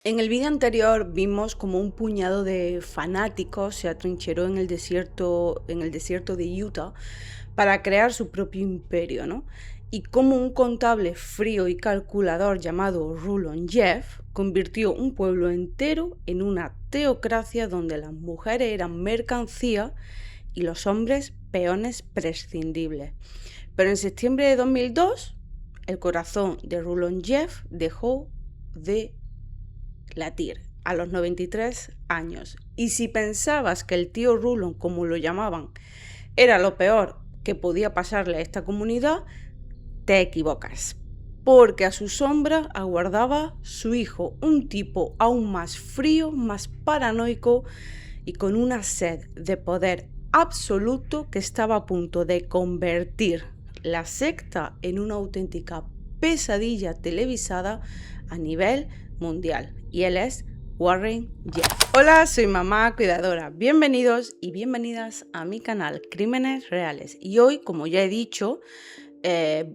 En el vídeo anterior vimos como un puñado de fanáticos se atrincheró en el desierto de Utah para crear su propio imperio, ¿no? Y como un contable frío y calculador llamado Rulon Jeff convirtió un pueblo entero en una teocracia donde las mujeres eran mercancía y los hombres peones prescindibles. Pero en septiembre de 2002, el corazón de Rulon Jeff dejó de latir a los 93 años. Y si pensabas que el tío Rulon, como lo llamaban, era lo peor que podía pasarle a esta comunidad, te equivocas. Porque a su sombra aguardaba su hijo, un tipo aún más frío, más paranoico y con una sed de poder absoluto que estaba a punto de convertir la secta en una auténtica pesadilla televisada a nivel mundial. Y él es Warren Jeffs. Hola, soy Mamá Cuidadora. Bienvenidos y bienvenidas a mi canal Crímenes Reales. Y hoy, como ya he dicho,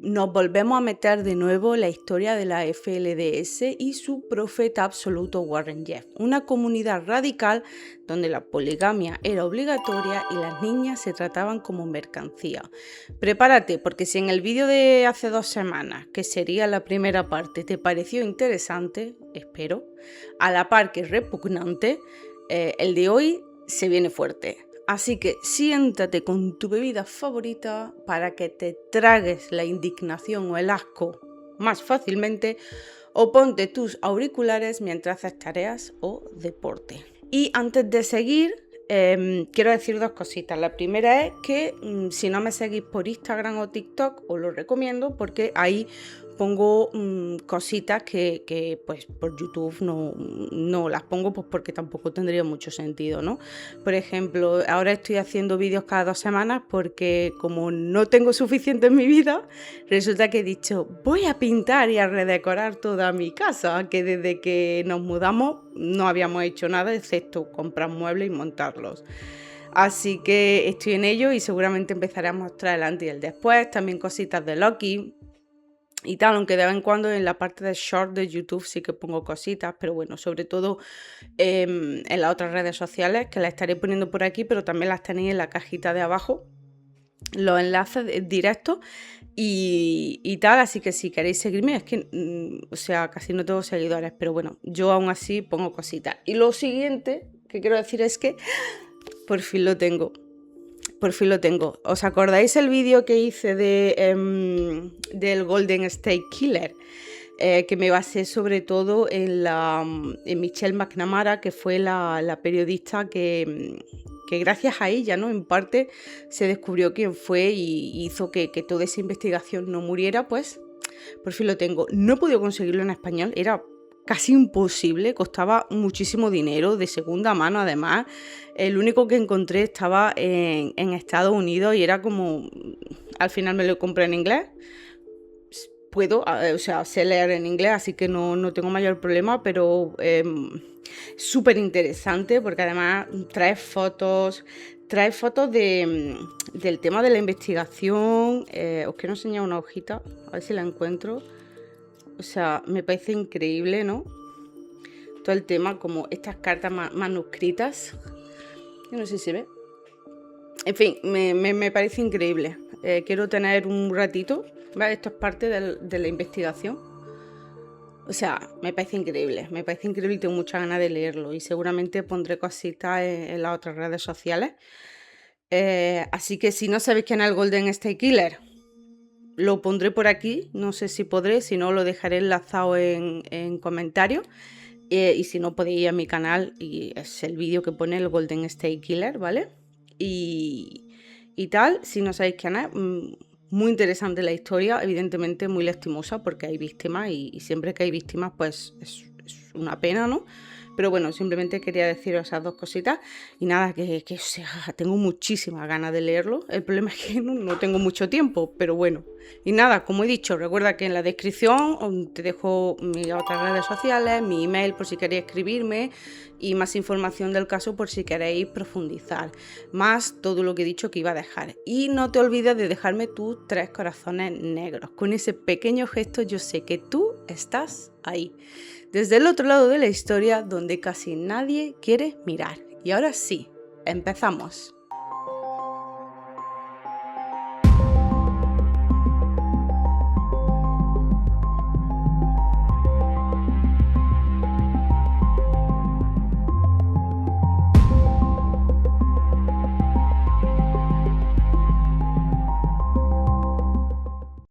nos volvemos a meter de nuevo en la historia de la FLDS y su profeta absoluto Warren Jeffs, una comunidad radical donde la poligamia era obligatoria y las niñas se trataban como mercancía. Prepárate, porque si en el vídeo de hace 2 semanas, que sería la primera parte, te pareció interesante, espero, a la par que repugnante, el de hoy se viene fuerte. Así que siéntate con tu bebida favorita para que te tragues la indignación o el asco más fácilmente, o ponte tus auriculares mientras haces tareas o deporte. Y antes de seguir, quiero decir 2 cositas. La primera es que si no me seguís por Instagram o TikTok, os lo recomiendo porque ahí pongo cositas que pues por YouTube no las pongo, pues porque tampoco tendría mucho sentido, ¿no? Por ejemplo, ahora estoy haciendo vídeos cada 2 semanas porque como no tengo suficiente en mi vida, resulta que he dicho, voy a pintar y a redecorar toda mi casa, que desde que nos mudamos no habíamos hecho nada excepto comprar muebles y montarlos. Así que estoy en ello y seguramente empezaré a mostrar el antes y el después, también cositas de Loki y tal, aunque de vez en cuando en la parte de short de YouTube sí que pongo cositas, pero bueno, sobre todo en las otras redes sociales, que las estaré poniendo por aquí, pero también las tenéis en la cajita de abajo, los enlaces directos y tal, así que si queréis seguirme, es que, o sea, casi no tengo seguidores, pero bueno, yo aún así pongo cositas. Y lo siguiente que quiero decir es que por fin lo tengo. Por fin lo tengo. ¿Os acordáis el vídeo que hice del Golden State Killer? Que me basé sobre todo en Michelle McNamara, que fue la periodista que gracias a ella, ¿no? En parte se descubrió quién fue y hizo que toda esa investigación no muriera, pues por fin lo tengo. No he podido conseguirlo en español, era casi imposible, costaba muchísimo dinero, de segunda mano además. El único que encontré estaba en Estados Unidos y era como, al final me lo compré en inglés. Puedo, o sea, sé leer en inglés, así que no tengo mayor problema, pero súper interesante porque además trae fotos del tema de la investigación. Os quiero enseñar una hojita, a ver si la encuentro. O sea, me parece increíble, ¿no? Todo el tema, como estas cartas manuscritas. Yo no sé si se ve. En fin, me parece increíble. Quiero tener un ratito, ¿vale? Esto es parte de la investigación. O sea, me parece increíble y tengo muchas ganas de leerlo. Y seguramente pondré cositas en las otras redes sociales. Así que si no sabéis quién es el Golden State Killer, lo pondré por aquí. No sé si podré, si no lo dejaré enlazado en comentarios. Y si no, podéis ir a mi canal y es el vídeo que pone el Golden State Killer, ¿vale? Y tal, si no sabéis quién es, muy interesante la historia, evidentemente muy lastimosa porque hay víctimas y siempre que hay víctimas pues es una pena, ¿no? Pero bueno, simplemente quería deciros esas 2 cositas y nada, que o sea, tengo muchísimas ganas de leerlo. El problema es que no tengo mucho tiempo, pero bueno. Y nada, como he dicho, recuerda que en la descripción te dejo mis otras redes sociales, mi email por si queréis escribirme y más información del caso por si queréis profundizar. Más todo lo que he dicho que iba a dejar. Y no te olvides de dejarme tus 3 corazones negros. Con ese pequeño gesto yo sé que tú estás ahí. desde el otro lado de la historia donde casi nadie quiere mirar. Y ahora sí, empezamos.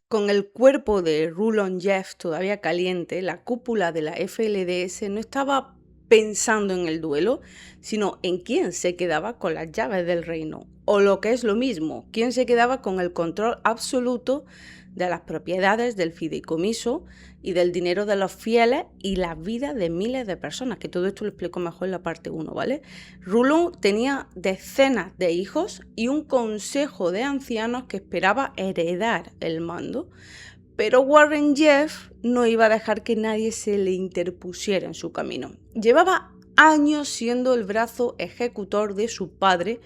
Con el cuerpo de Rulon Jeff todavía caliente, la cúpula de la FLDS no estaba pensando en el duelo, sino en quién se quedaba con las llaves del reino, o lo que es lo mismo, quién se quedaba con el control absoluto de las propiedades del fideicomiso y del dinero de los fieles y la vida de miles de personas, que todo esto lo explico mejor en la parte 1, ¿vale? Rulon tenía decenas de hijos y un consejo de ancianos que esperaba heredar el mando, pero Warren Jeff no iba a dejar que nadie se le interpusiera en su camino. Llevaba años siendo el brazo ejecutor de su padre,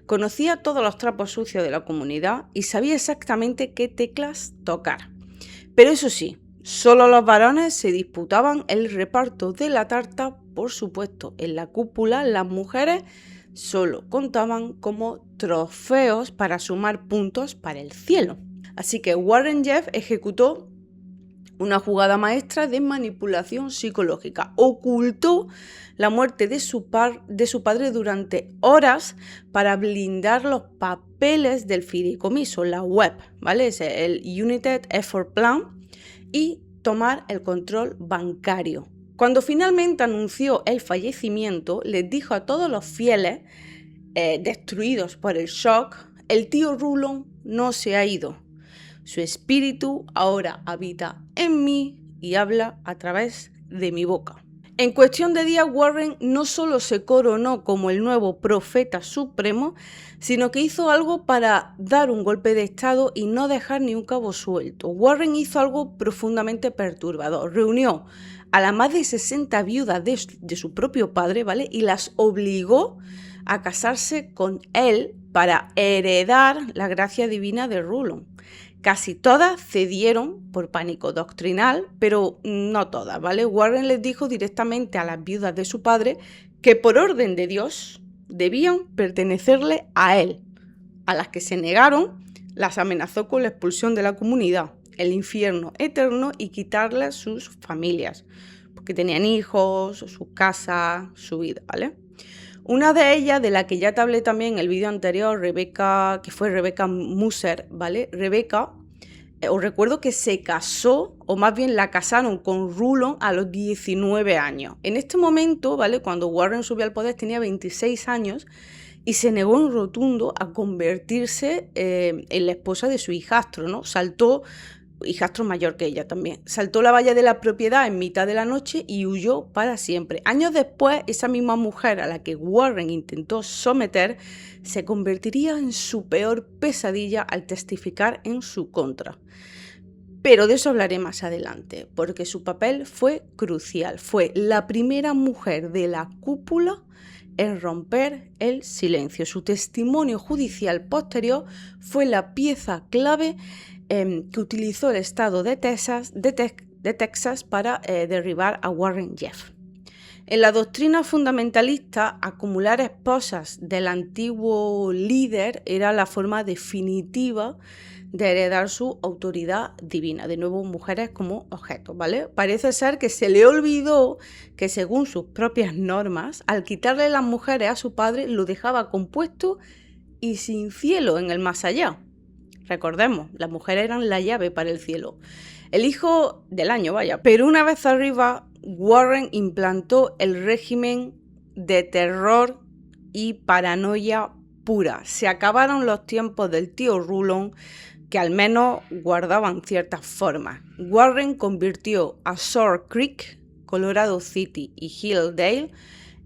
conocía todos los trapos sucios de la comunidad y sabía exactamente qué teclas tocar. Pero eso sí, solo los varones se disputaban el reparto de la tarta, por supuesto. En la cúpula las mujeres solo contaban como trofeos para sumar puntos para el cielo. Así que Warren Jeff ejecutó una jugada maestra de manipulación psicológica. Ocultó la muerte de su padre durante horas para blindar los papeles del fideicomiso, la web, ¿vale? Es el United Effort Plan, y tomar el control bancario. Cuando finalmente anunció el fallecimiento, les dijo a todos los fieles, destruidos por el shock: el tío Rulon no se ha ido. Su espíritu ahora habita en mí y habla a través de mi boca. En cuestión de días, Warren no solo se coronó como el nuevo profeta supremo, sino que hizo algo para dar un golpe de estado y no dejar ni un cabo suelto. Warren hizo algo profundamente perturbador. Reunió a las más de 60 viudas de su propio padre, ¿vale? Y las obligó a casarse con él para heredar la gracia divina de Rulon. Casi todas cedieron por pánico doctrinal, pero no todas, ¿vale? Warren les dijo directamente a las viudas de su padre que por orden de Dios debían pertenecerle a él. A las que se negaron, las amenazó con la expulsión de la comunidad, el infierno eterno y quitarles sus familias, porque tenían hijos, sus casas, su vida, ¿vale? Una de ellas, de la que ya te hablé también en el vídeo anterior, Rebecca, que fue Rebecca Musser, ¿vale? Rebecca, os recuerdo que se casó, o más bien la casaron con Rulon a los 19 años. En este momento, ¿vale? Cuando Warren subió al poder tenía 26 años y se negó en rotundo a convertirse en la esposa de su hijastro, ¿no? Hijastro mayor que ella también. Saltó la valla de la propiedad en mitad de la noche y huyó para siempre. Años después, esa misma mujer a la que Warren intentó someter se convertiría en su peor pesadilla al testificar en su contra. Pero de eso hablaré más adelante, porque su papel fue crucial. Fue la primera mujer de la cúpula en romper el silencio. Su testimonio judicial posterior fue la pieza clave que utilizó el estado de Texas para derribar a Warren Jeff. En la doctrina fundamentalista, acumular esposas del antiguo líder era la forma definitiva de heredar su autoridad divina. De nuevo, mujeres como objetos, ¿vale? Parece ser que se le olvidó que, según sus propias normas, al quitarle las mujeres a su padre, lo dejaba compuesto y sin cielo en el más allá. Recordemos, las mujeres eran la llave para el cielo. El hijo del año, vaya. Pero una vez arriba, Warren implantó el régimen de terror y paranoia pura. Se acabaron los tiempos del tío Rulon, que al menos guardaban ciertas formas. Warren convirtió a Sour Creek, Colorado City y Hilldale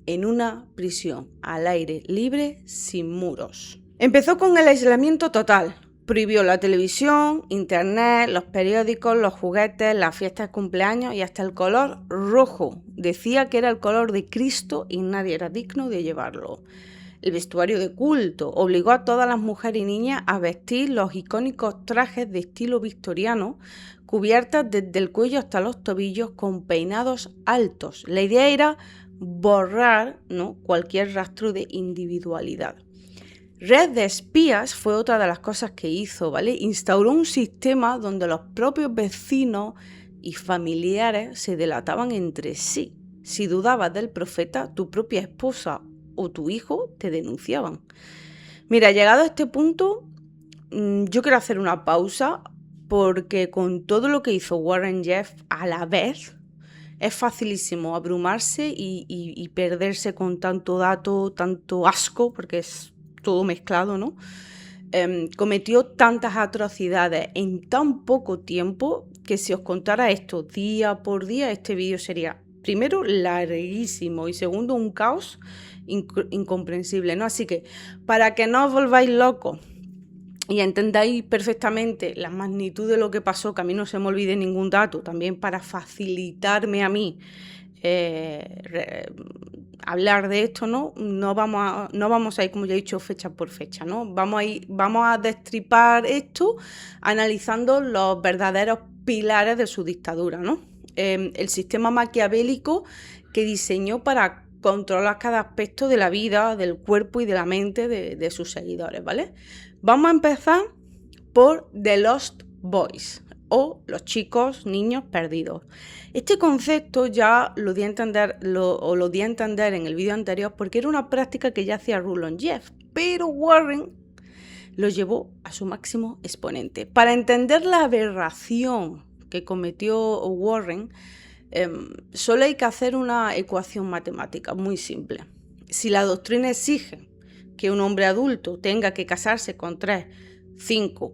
en una prisión al aire libre sin muros. Empezó con el aislamiento total. Prohibió la televisión, internet, los periódicos, los juguetes, las fiestas de cumpleaños y hasta el color rojo. Decía que era el color de Cristo y nadie era digno de llevarlo. el vestuario de culto, obligó a todas las mujeres y niñas a vestir los icónicos trajes de estilo victoriano, cubiertas desde el cuello hasta los tobillos con peinados altos. La idea era borrar, ¿no?, cualquier rastro de individualidad. Red de espías fue otra de las cosas que hizo, ¿vale? Instauró un sistema donde los propios vecinos y familiares se delataban entre sí. Si dudabas del profeta, tu propia esposa o tu hijo te denunciaban. Mira, llegado a este punto, yo quiero hacer una pausa porque con todo lo que hizo Warren Jeffs a la vez, es facilísimo abrumarse y perderse con tanto dato, tanto asco, porque es todo mezclado, ¿no? Cometió tantas atrocidades en tan poco tiempo que si os contara esto día por día, este vídeo sería, primero, larguísimo y segundo, un caos incomprensible, ¿no? Así que, para que no os volváis locos y entendáis perfectamente la magnitud de lo que pasó, que a mí no se me olvide ningún dato, también para facilitarme a mí hablar de esto, ¿no? No vamos a ir, como ya he dicho, fecha por fecha, ¿no? Vamos a destripar esto analizando los verdaderos pilares de su dictadura, ¿no? El sistema maquiavélico que diseñó para controlar cada aspecto de la vida, del cuerpo y de la mente de sus seguidores, ¿vale? Vamos a empezar por The Lost Boys, o los chicos, niños perdidos. Este concepto ya lo di a entender en el vídeo anterior porque era una práctica que ya hacía Rulon Jeff, pero Warren lo llevó a su máximo exponente. Para entender la aberración que cometió Warren, solo hay que hacer una ecuación matemática muy simple. Si la doctrina exige que un hombre adulto tenga que casarse con 3, 5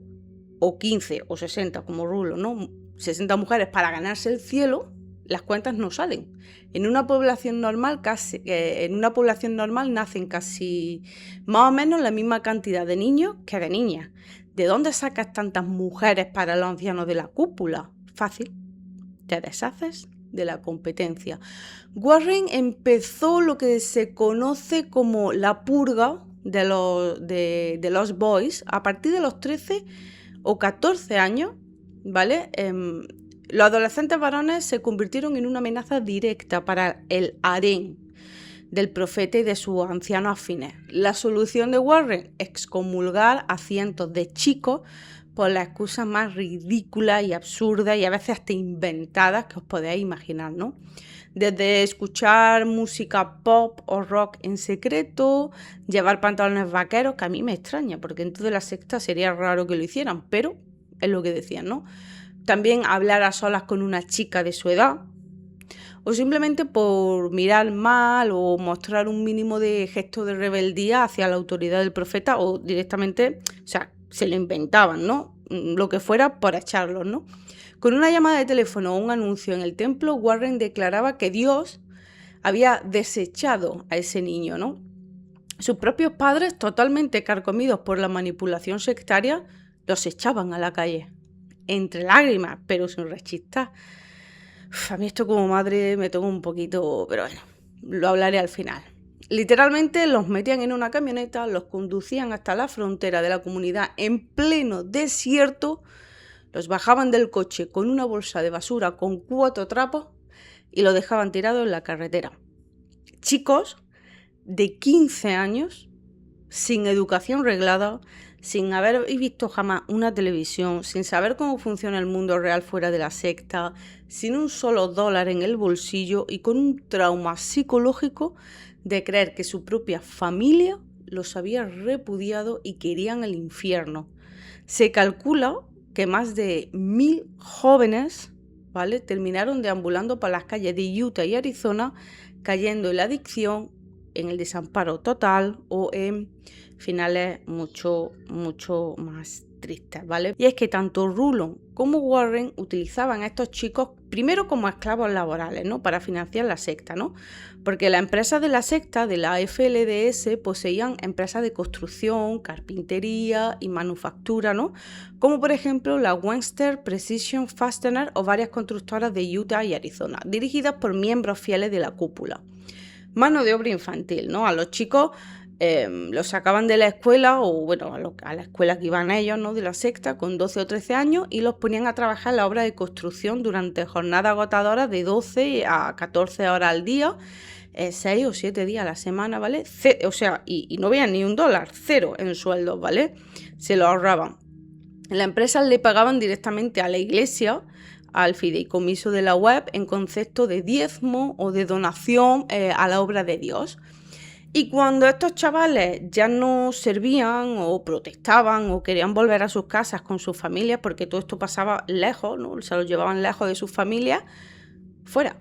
o 15 o 60 como Rulon, ¿no?, 60 mujeres para ganarse el cielo, las cuentas no salen. En una población normal nacen casi más o menos la misma cantidad de niños que de niñas. ¿De dónde sacas tantas mujeres para los ancianos de la cúpula? Fácil, te deshaces de la competencia. Warren empezó lo que se conoce como la purga de los boys a partir de los 13 o 14 años, ¿vale? Los adolescentes varones se convirtieron en una amenaza directa para el harén del profeta y de sus ancianos afines. La solución de Warren: excomulgar a cientos de chicos por las excusas más ridículas y absurdas y a veces hasta inventadas que os podéis imaginar, ¿no? Desde escuchar música pop o rock en secreto, llevar pantalones vaqueros, que a mí me extraña, porque dentro de la secta sería raro que lo hicieran, pero es lo que decían, ¿no? También hablar a solas con una chica de su edad, o simplemente por mirar mal o mostrar un mínimo de gesto de rebeldía hacia la autoridad del profeta, o directamente, o sea, se lo inventaban, ¿no? Lo que fuera por echarlos, ¿no? Con una llamada de teléfono o un anuncio en el templo, Warren declaraba que Dios había desechado a ese niño, ¿no? Sus propios padres, totalmente carcomidos por la manipulación sectaria, los echaban a la calle, entre lágrimas, pero sin rechistar. A mí esto como madre me toca un poquito, pero bueno, lo hablaré al final. Literalmente los metían en una camioneta, los conducían hasta la frontera de la comunidad en pleno desierto, los bajaban del coche con una bolsa de basura con 4 trapos y los dejaban tirados en la carretera. Chicos de 15 años, sin educación reglada, sin haber visto jamás una televisión, sin saber cómo funciona el mundo real fuera de la secta, sin un solo dólar en el bolsillo y con un trauma psicológico de creer que su propia familia los había repudiado y querían el infierno. Se calcula que más de 1000 jóvenes, ¿vale?, terminaron deambulando por las calles de Utah y Arizona, cayendo en la adicción, en el desamparo total o en finales mucho más tristes, ¿vale? Y es que tanto Rulon como Warren utilizaban a estos chicos primero como esclavos laborales, ¿no?, para financiar la secta, ¿no? Porque las empresas de la secta, de la FLDS, poseían empresas de construcción, carpintería y manufactura, ¿no?, como por ejemplo la Webster Precision Fastener o varias constructoras de Utah y Arizona, dirigidas por miembros fieles de la cúpula. Mano de obra infantil, ¿no? A los chicos los sacaban de la escuela, o bueno, a la escuela que iban ellos, ¿no?, de la secta, con 12 o 13 años, y los ponían a trabajar en la obra de construcción durante jornadas agotadoras de 12 a 14 horas al día, 6 o 7 días a la semana, ¿vale? O sea, y no veían ni $1, cero en sueldos, ¿vale? Se lo ahorraban. Las empresas le pagaban directamente a la iglesia, al fideicomiso de la web, en concepto de diezmo o de donación a la obra de Dios. Y cuando estos chavales ya no servían o protestaban o querían volver a sus casas con sus familias, porque todo esto pasaba lejos, ¿no?, se los llevaban lejos de sus familias, fuera.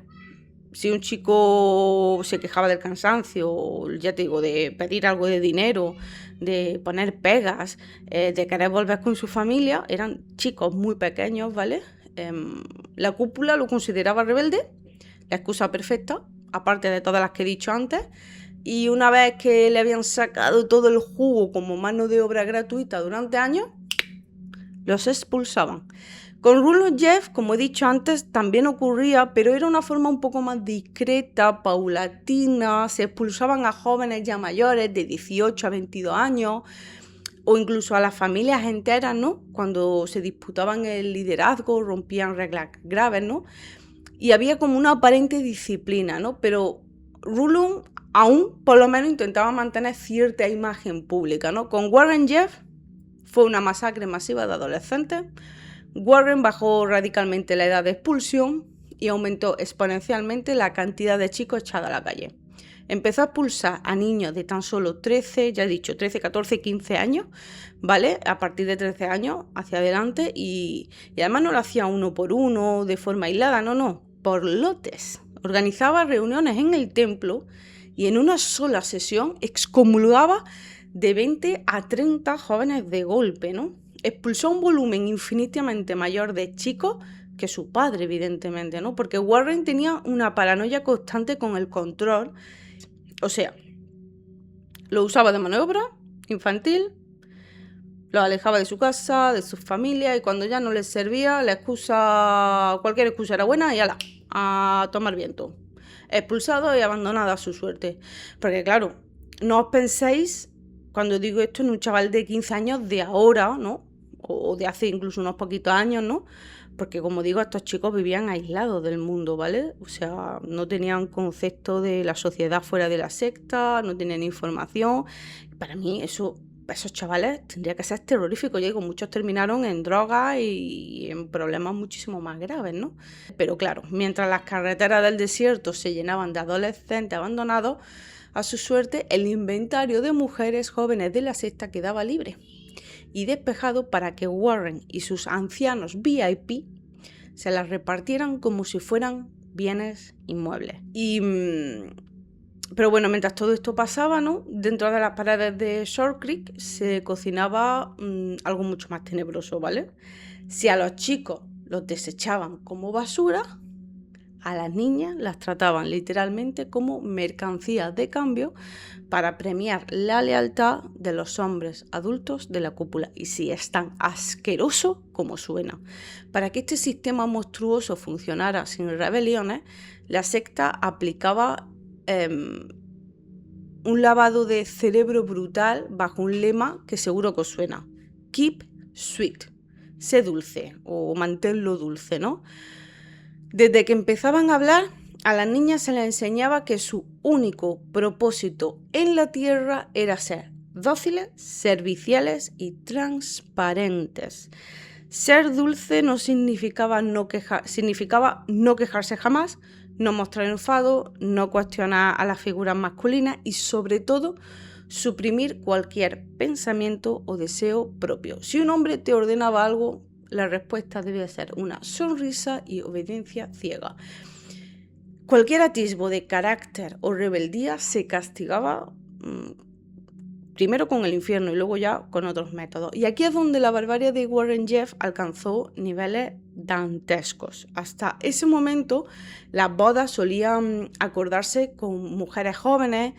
Si un chico se quejaba del cansancio, ya te digo, de pedir algo de dinero, de poner pegas, de querer volver con su familia, eran chicos muy pequeños, ¿vale? La cúpula lo consideraba rebelde, la excusa perfecta, aparte de todas las que he dicho antes, y una vez que le habían sacado todo el jugo como mano de obra gratuita durante años, los expulsaban. Con Rulon Jeff, como he dicho antes, también ocurría, pero era una forma un poco más discreta, paulatina. Se expulsaban a jóvenes ya mayores de 18 a 22 años, o incluso a las familias enteras, ¿no?, cuando se disputaban el liderazgo, rompían reglas graves, ¿no? Y había como una aparente disciplina, ¿no? Pero Rulon aún, por lo menos, intentaba mantener cierta imagen pública, ¿no? Con Warren Jeff fue una masacre masiva de adolescentes. Warren bajó radicalmente la edad de expulsión y aumentó exponencialmente la cantidad de chicos echados a la calle. Empezó a expulsar a niños de tan solo 13, ya he dicho, 13, 14, 15 años, ¿vale? A partir de 13 años hacia adelante, y además no lo hacía uno por uno, de forma aislada, no, por lotes. Organizaba reuniones en el templo y en una sola sesión excomulgaba de 20 a 30 jóvenes de golpe, ¿no? Expulsó un volumen infinitamente mayor de chicos que su padre, evidentemente, ¿no? Porque Warren tenía una paranoia constante con el control. O sea, lo usaba de maniobra infantil, lo alejaba de su casa, de su familia, y cuando ya no les servía, cualquier excusa era buena, y ala, a tomar viento. Expulsado y abandonado a su suerte. Porque claro, no os penséis, cuando digo esto, en un chaval de 15 años de ahora, ¿no?, o de hace incluso unos poquitos años, ¿no? Porque, como digo, estos chicos vivían aislados del mundo, ¿vale? O sea, no tenían concepto de la sociedad fuera de la secta, no tenían información. Para mí esos chavales tendría que ser terrorífico. Yo digo, muchos terminaron en drogas y en problemas muchísimo más graves, ¿no? Pero claro, mientras las carreteras del desierto se llenaban de adolescentes abandonados a su suerte, el inventario de mujeres jóvenes de la secta quedaba libre y despejado para que Warren y sus ancianos VIP se las repartieran como si fueran bienes inmuebles. Pero bueno, mientras todo esto pasaba, ¿no?, dentro de las paredes de Short Creek se cocinaba algo mucho más tenebroso, ¿vale? Si a los chicos los desechaban como basura, a las niñas las trataban literalmente como mercancías de cambio para premiar la lealtad de los hombres adultos de la cúpula. Y sí, es tan asqueroso como suena. Para que este sistema monstruoso funcionara sin rebeliones, la secta aplicaba un lavado de cerebro brutal bajo un lema que seguro que os suena: Keep sweet, sé dulce o manténlo dulce, ¿no? Desde que empezaban a hablar, a las niñas se les enseñaba que su único propósito en la tierra era ser dóciles, serviciales y transparentes. Ser dulce no significaba significaba no quejarse jamás, no mostrar enfado, no cuestionar a las figuras masculinas y, sobre todo, suprimir cualquier pensamiento o deseo propio. Si un hombre te ordenaba algo, la respuesta debía ser una sonrisa y obediencia ciega. Cualquier atisbo de carácter o rebeldía se castigaba primero con el infierno y luego ya con otros métodos. Y aquí es donde la barbarie de Warren Jeff alcanzó niveles dantescos. Hasta ese momento las bodas solían acordarse con mujeres jóvenes,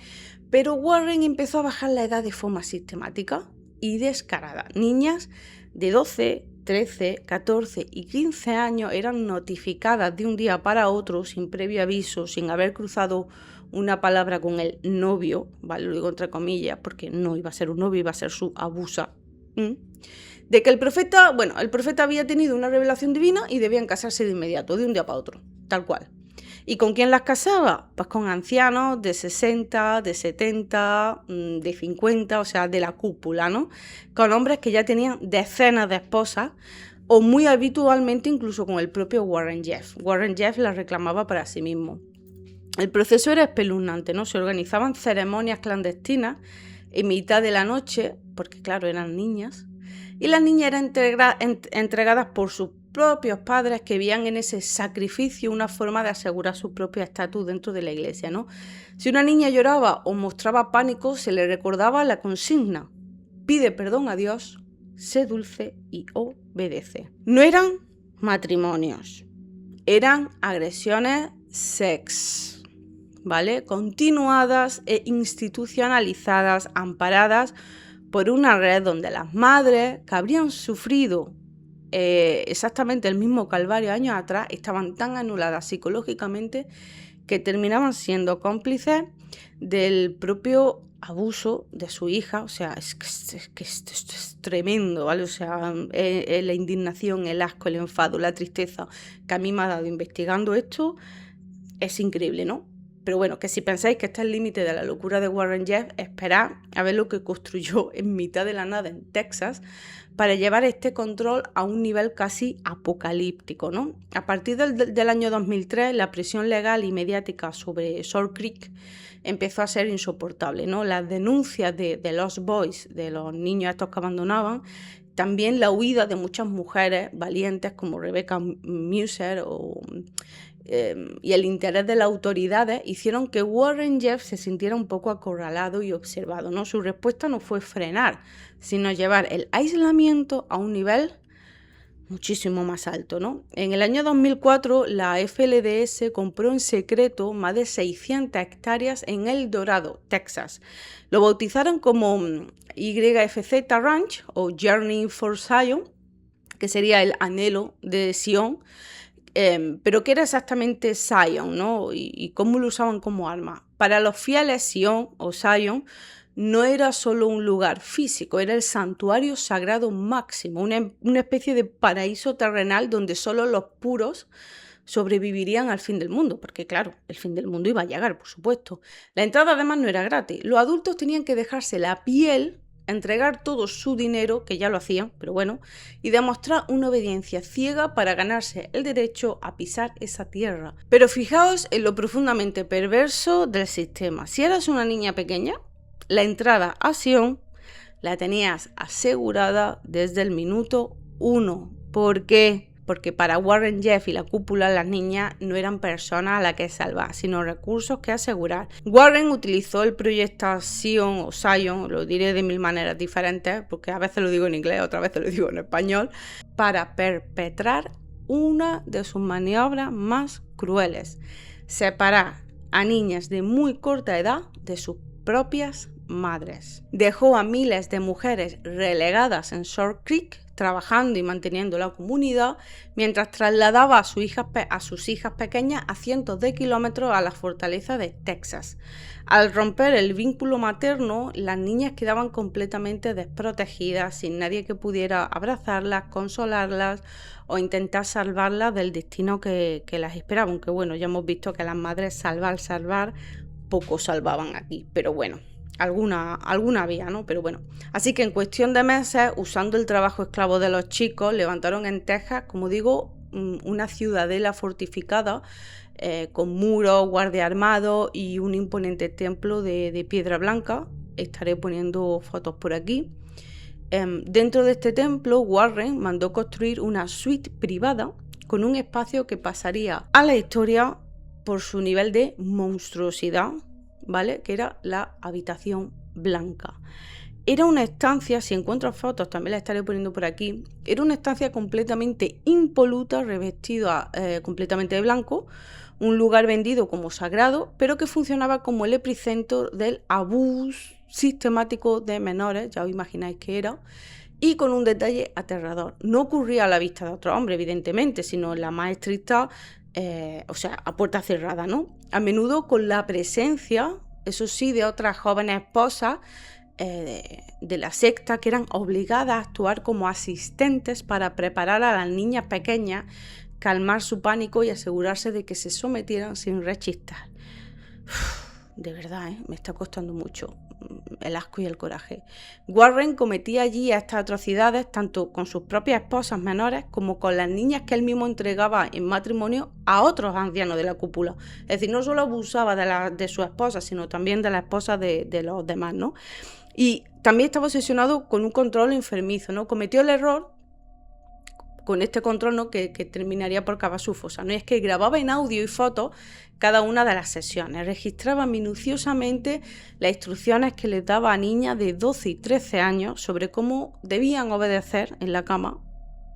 pero Warren empezó a bajar la edad de forma sistemática y descarada. Niñas de 12, 13, 14 y 15 años eran notificadas de un día para otro, sin previo aviso, sin haber cruzado una palabra con el novio, ¿vale? Lo digo entre comillas, porque no iba a ser un novio, iba a ser su abusa. De que el profeta había tenido una revelación divina y debían casarse de inmediato, de un día para otro, tal cual. ¿Y con quién las casaba? Pues con ancianos de 60, de 70, de 50, o sea, de la cúpula, ¿no? Con hombres que ya tenían decenas de esposas, o muy habitualmente incluso con el propio Warren Jeffs. Warren Jeffs las reclamaba para sí mismo. El proceso era espeluznante, ¿no? Se organizaban ceremonias clandestinas en mitad de la noche, porque claro, eran niñas, y las niñas eran entregadas por sus propios padres que veían en ese sacrificio una forma de asegurar su propio estatus dentro de la iglesia, ¿no? Si una niña lloraba o mostraba pánico, se le recordaba la consigna: pide perdón a Dios, sé dulce y obedece. No eran matrimonios, eran agresiones sex, ¿vale? Continuadas e institucionalizadas, amparadas por una red donde las madres que habrían sufrido exactamente el mismo calvario años atrás estaban tan anuladas psicológicamente que terminaban siendo cómplices del propio abuso de su hija. O sea, es que esto es tremendo, ¿vale? O sea, la indignación, el asco, el enfado, la tristeza que a mí me ha dado investigando esto es increíble, ¿no? Pero bueno, que si pensáis que este es el límite de la locura de Warren Jeffs, esperad a ver lo que construyó en mitad de la nada en Texas para llevar este control a un nivel casi apocalíptico, ¿no? A partir del año 2003, la presión legal y mediática sobre Salt Creek empezó a ser insoportable, ¿no? Las denuncias de Lost Boys, de los niños estos que abandonaban, también la huida de muchas mujeres valientes como Rebecca Muser y el interés de las autoridades hicieron que Warren Jeffs se sintiera un poco acorralado y observado, ¿no? Su respuesta no fue frenar, sino llevar el aislamiento a un nivel muchísimo más alto, ¿no? En el año 2004, la FLDS compró en secreto más de 600 hectáreas en El Dorado, Texas. Lo bautizaron como YFZ Ranch o Journey for Zion, que sería el anhelo de Sion. Pero ¿qué era exactamente Zion, ¿no? Y cómo lo usaban como arma? Para los fieles, Sion o Zion no era solo un lugar físico, era el santuario sagrado máximo, una especie de paraíso terrenal donde solo los puros sobrevivirían al fin del mundo, porque claro, el fin del mundo iba a llegar, por supuesto. La entrada además no era gratis, los adultos tenían que dejarse la piel, entregar todo su dinero, que ya lo hacían, pero bueno, y demostrar una obediencia ciega para ganarse el derecho a pisar esa tierra. Pero fijaos en lo profundamente perverso del sistema. Si eras una niña pequeña, la entrada a Sion la tenías asegurada desde el minuto 1. ¿Por qué? Porque para Warren Jeffs y la cúpula las niñas no eran personas a las que salvar, sino recursos que asegurar. Warren utilizó el proyecto Sion o Zion, lo diré de mil maneras diferentes, porque a veces lo digo en inglés, otras veces lo digo en español, para perpetrar una de sus maniobras más crueles: separar a niñas de muy corta edad de sus propias madres. Dejó a miles de mujeres relegadas en Salt Creek, trabajando y manteniendo la comunidad, mientras trasladaba a sus hijas pequeñas a cientos de kilómetros a la fortaleza de Texas. Al romper el vínculo materno, las niñas quedaban completamente desprotegidas, sin nadie que pudiera abrazarlas, consolarlas o intentar salvarlas del destino que las esperaba. Aunque bueno, ya hemos visto que las madres salvar, poco salvaban aquí, pero bueno. Alguna había, ¿no? Pero bueno. Así que en cuestión de meses, usando el trabajo esclavo de los chicos, levantaron en Texas, como digo, una ciudadela fortificada con muros, guardia armados y un imponente templo de piedra blanca. Estaré poniendo fotos por aquí. Dentro de este templo, Warren mandó construir una suite privada con un espacio que pasaría a la historia por su nivel de monstruosidad, ¿vale? Que era la habitación blanca. Era una estancia, si encuentro fotos también las estaré poniendo por aquí, era una estancia completamente impoluta, revestida completamente de blanco, un lugar vendido como sagrado, pero que funcionaba como el epicentro del abuso sistemático de menores, ya os imagináis que era, y con un detalle aterrador: no ocurría a la vista de otro hombre, evidentemente, sino en la más estricta o sea, a puerta cerrada, ¿no? A menudo con la presencia, eso sí, de otras jóvenes esposas de la secta que eran obligadas a actuar como asistentes para preparar a las niñas pequeñas, calmar su pánico y asegurarse de que se sometieran sin rechistar. De verdad, me está costando mucho el asco y el coraje. Warren cometía allí estas atrocidades tanto con sus propias esposas menores como con las niñas que él mismo entregaba en matrimonio a otros ancianos de la cúpula. Es decir, no solo abusaba de su esposa, sino también de la esposa de los demás, ¿no? Y también estaba obsesionado con un control enfermizo, ¿no? Cometió el error con este control, ¿no? que terminaría por cavar su fosa, ¿no? Y es que grababa en audio y fotos cada una de las sesiones, registraba minuciosamente las instrucciones que les daba a niñas de 12 y 13 años sobre cómo debían obedecer en la cama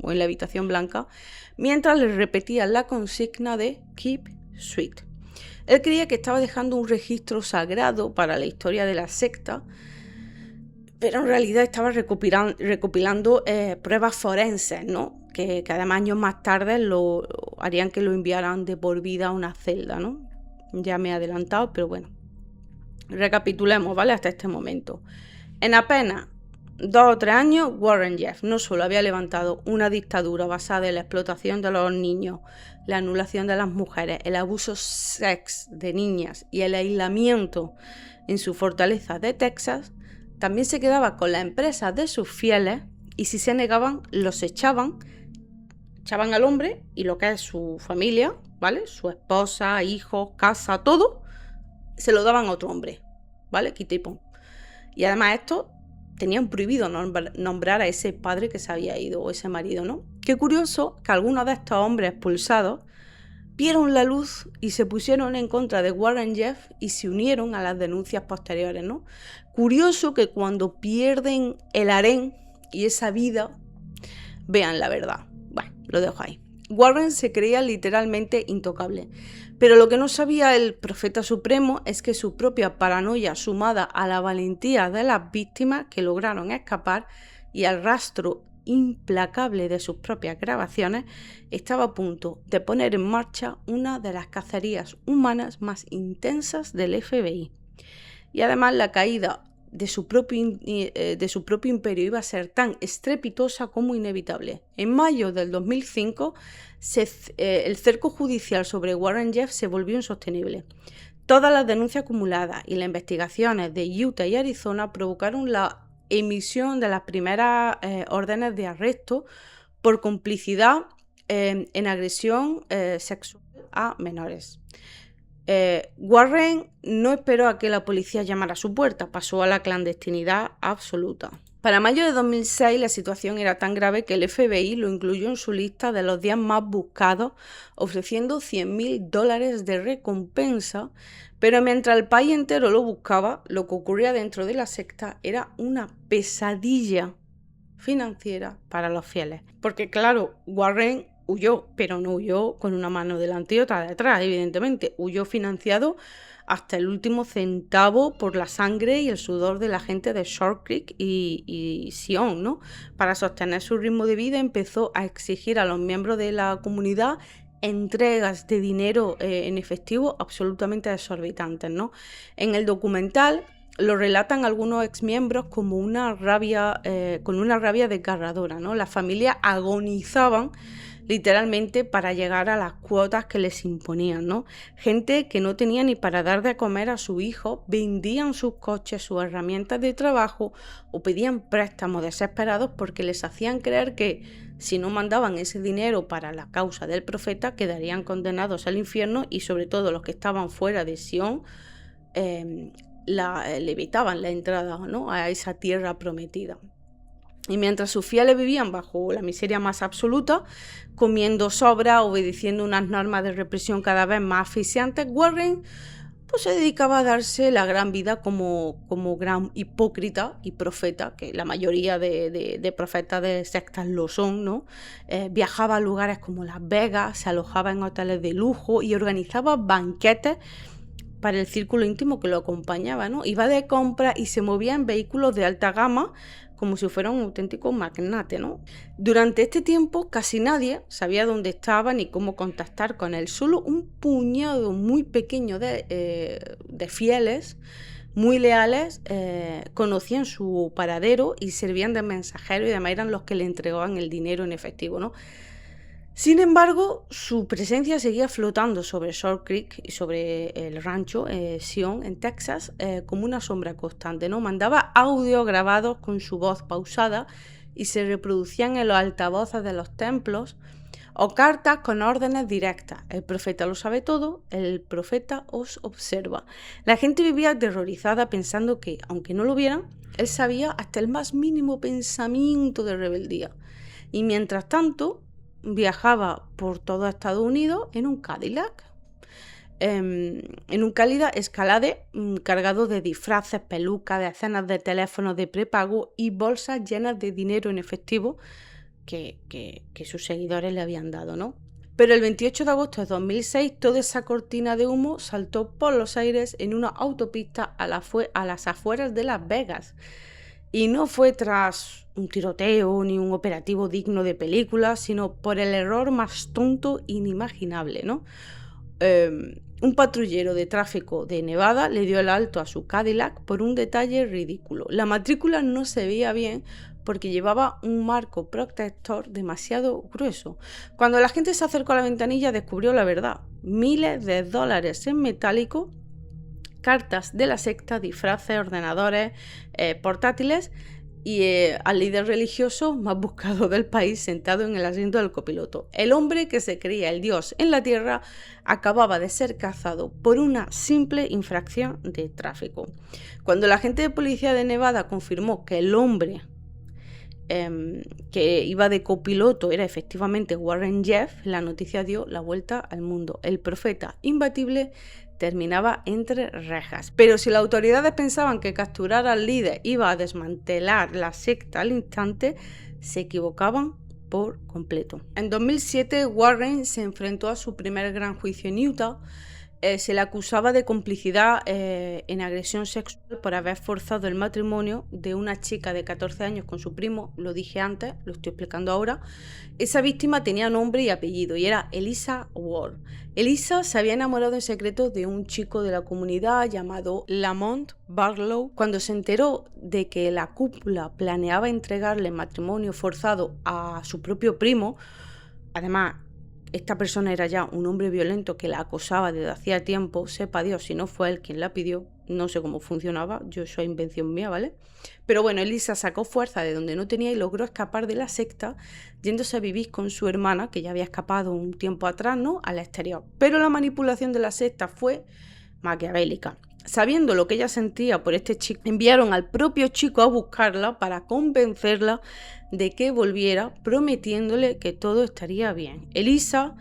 o en la habitación blanca, mientras les repetía la consigna de Keep Sweet. Él creía que estaba dejando un registro sagrado para la historia de la secta, pero en realidad estaba recopilando pruebas forenses, ¿no? Que además años más tarde lo harían que lo enviaran de por vida a una celda, ¿no? Ya me he adelantado, pero bueno. Recapitulemos, ¿vale? Hasta este momento. En apenas 2 o 3 años, Warren Jeffs no solo había levantado una dictadura basada en la explotación de los niños, la anulación de las mujeres, el abuso sexual de niñas y el aislamiento en su fortaleza de Texas, también se quedaba con las empresas de sus fieles y si se negaban, los echaban al hombre y lo que es su familia, ¿vale? Su esposa, hijos, casa, todo, se lo daban a otro hombre, ¿vale? Quita y pon. Y además estos tenían prohibido nombrar a ese padre que se había ido o ese marido, ¿no? Qué curioso que algunos de estos hombres expulsados vieron la luz y se pusieron en contra de Warren Jeffs y se unieron a las denuncias posteriores, ¿no? Curioso que cuando pierden el harén y esa vida, vean la verdad. Bueno, lo dejo ahí. Warren se creía literalmente intocable, pero lo que no sabía el profeta supremo es que su propia paranoia, sumada a la valentía de las víctimas que lograron escapar y al rastro implacable de sus propias grabaciones, estaba a punto de poner en marcha una de las cacerías humanas más intensas del FBI. Y además la caída de su propio imperio iba a ser tan estrepitosa como inevitable. En mayo del 2005, el cerco judicial sobre Warren Jeffs se volvió insostenible. Todas las denuncias acumuladas y las investigaciones de Utah y Arizona provocaron la emisión de las primeras órdenes de arresto por complicidad en agresión sexual a menores. Warren no esperó a que la policía llamara a su puerta, pasó a la clandestinidad absoluta. Para mayo de 2006 la situación era tan grave que el FBI lo incluyó en su lista de los 10 más buscados, ofreciendo $100,000 de recompensa, pero mientras el país entero lo buscaba, lo que ocurría dentro de la secta era una pesadilla financiera para los fieles. Porque claro, Warren huyó, pero no huyó con una mano delante y otra detrás, evidentemente. Huyó financiado hasta el último centavo por la sangre y el sudor de la gente de Short Creek y Sion, ¿no? Para sostener su ritmo de vida empezó a exigir a los miembros de la comunidad entregas de dinero en efectivo absolutamente desorbitantes, ¿no? En el documental lo relatan algunos exmiembros como con una rabia desgarradora, ¿no? Las familias agonizaban literalmente para llegar a las cuotas que les imponían, ¿no? Gente que no tenía ni para dar de comer a su hijo, vendían sus coches, sus herramientas de trabajo o pedían préstamos desesperados porque les hacían creer que si no mandaban ese dinero para la causa del profeta quedarían condenados al infierno y sobre todo los que estaban fuera de Sion le evitaban la entrada, ¿no? A esa tierra prometida. Y mientras sus fieles vivían bajo la miseria más absoluta, comiendo sobra, obedeciendo unas normas de represión cada vez más asfixiantes, Warren pues, se dedicaba a darse la gran vida como gran hipócrita y profeta, que la mayoría de profetas de sectas lo son, ¿no? Viajaba a lugares como Las Vegas, se alojaba en hoteles de lujo y organizaba banquetes para el círculo íntimo que lo acompañaba, ¿no? Iba de compra y se movía en vehículos de alta gama como si fuera un auténtico magnate, ¿no? Durante este tiempo casi nadie sabía dónde estaba ni cómo contactar con él. Solo un puñado muy pequeño de fieles, muy leales, conocían su paradero y servían de mensajero, y además eran los que le entregaban el dinero en efectivo, ¿no? Sin embargo, su presencia seguía flotando sobre Short Creek y sobre el rancho Sion en Texas como una sombra constante, ¿no? Mandaba audios grabados con su voz pausada y se reproducían en los altavoces de los templos, o cartas con órdenes directas. El profeta lo sabe todo, el profeta os observa. La gente vivía aterrorizada pensando que, aunque no lo vieran, él sabía hasta el más mínimo pensamiento de rebeldía. Y mientras tanto, viajaba por todo Estados Unidos en un Cadillac. En un Cadillac Escalade cargado de disfraces, pelucas, decenas de teléfonos de prepago y bolsas llenas de dinero en efectivo que sus seguidores le habían dado, ¿no? Pero el 28 de agosto de 2006 toda esa cortina de humo saltó por los aires en una autopista a las afueras de Las Vegas. Y no fue tras un tiroteo ni un operativo digno de película, sino por el error más tonto inimaginable, ¿no? Un patrullero de tráfico de Nevada le dio el alto a su Cadillac por un detalle ridículo. La matrícula no se veía bien porque llevaba un marco protector demasiado grueso. Cuando la gente se acercó a la ventanilla, descubrió la verdad: miles de dólares en metálico, cartas de la secta, disfraces, ordenadores, portátiles y al líder religioso más buscado del país sentado en el asiento del copiloto. El hombre que se creía el dios en la tierra acababa de ser cazado por una simple infracción de tráfico. Cuando la agente de policía de Nevada confirmó que el hombre que iba de copiloto era efectivamente Warren Jeff, la noticia dio la vuelta al mundo. El profeta imbatible terminaba entre rejas. Pero si las autoridades pensaban que capturar al líder iba a desmantelar la secta al instante, se equivocaban por completo. En 2007, Warren se enfrentó a su primer gran juicio en Utah. Se le acusaba de complicidad en agresión sexual por haber forzado el matrimonio de una chica de 14 años con su primo. Lo dije antes, lo estoy explicando ahora. Esa víctima tenía nombre y apellido y era Elisa Wall. Elisa se había enamorado en secreto de un chico de la comunidad llamado Lamont Barlow. Cuando se enteró de que la cúpula planeaba entregarle matrimonio forzado a su propio primo, además esta persona era ya un hombre violento que la acosaba desde hacía tiempo, sepa Dios si no fue él quien la pidió, no sé cómo funcionaba, yo soy invención mía, ¿vale? Pero bueno, Elisa sacó fuerza de donde no tenía y logró escapar de la secta, yéndose a vivir con su hermana, que ya había escapado un tiempo atrás, ¿no?, al exterior. Pero la manipulación de la secta fue maquiavélica. Sabiendo lo que ella sentía por este chico, enviaron al propio chico a buscarla para convencerla de que volviera, prometiéndole que todo estaría bien. Elisa